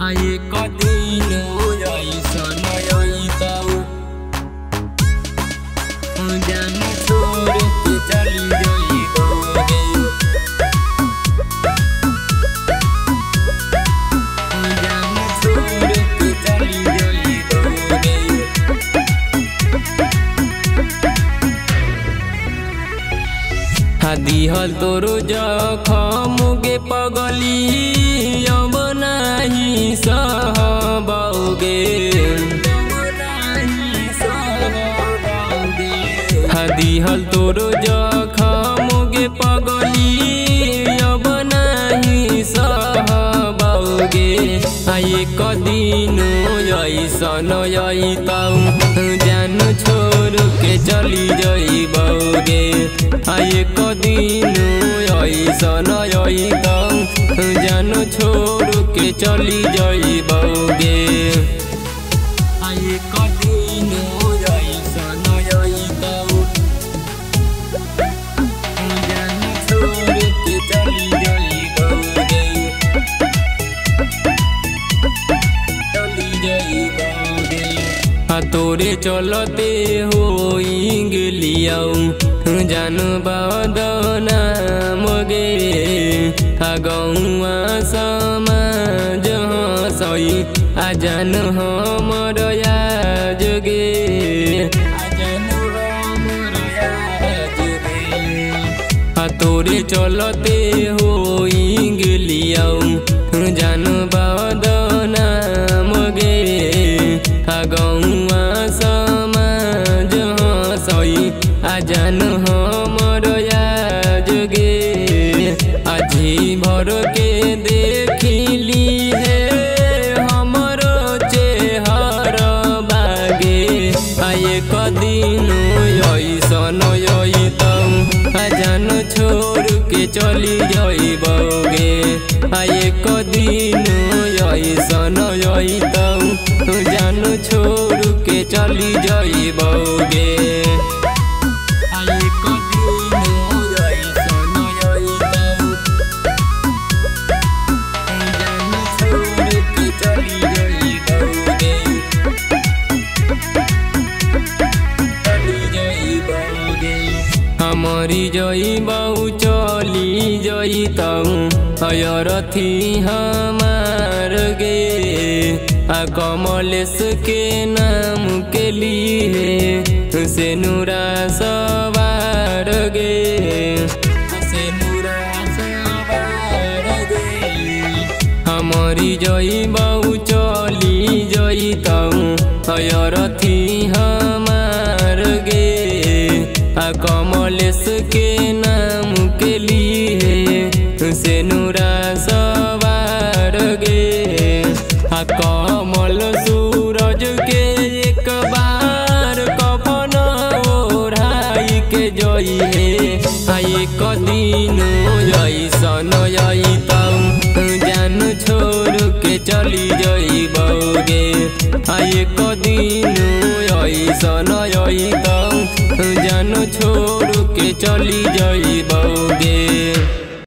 आए कदिन ऐसन अइतौ जान छोड़ के चली जइबौ गे जान छोड़ के चली जइबौ गे दिहल तोरो जखम गे पगली अब नाही सहबौगे दिहल तोरो जखम गे पगली अब नाही सहबौगे आए कदिन ऐसन अइतौ जान छोड़ के चली जइबौगे आए कदिन ऐसन अइतौ जान छोड़ के चली जइबौगे आए कदिन ऐसन अइतौ जान छोड़ के चली जइबौगे चली जइबौगे तोरे चलते होई गेलियौ जान बदनाम गे गौआ समाज हँसई आ जान हमर याज गे तोरे चलते होई गेलियौ जान बदनाम गे गौआ समाज हँसई आ जान हमर याज गे आजी भर के देखली है हमर चेहरा बागे आए कदिन ऐसन अइतौ जान छोड़ के चली जइबौगे आए कदिन ऐसन अइतौ जान छोड़ के चली जइबौगे मरी जइबौ चली जइतौ अयरथी हमार गे कमलेश के नाम के लिए से नूरा सवार गे मरी जइबौ चली जइतौ अयरथी हमार गे कमलेश के नाम के लिए से नूरा सवार गे कमल सूरज के एक बार कफन ओढ़ाई के जइहे आए कदिन ऐसन अइतौ जान छोड़ के चली जइबौगे आए कदिन ऐसन अइतौ जान छोड़ के चली जइबौगे।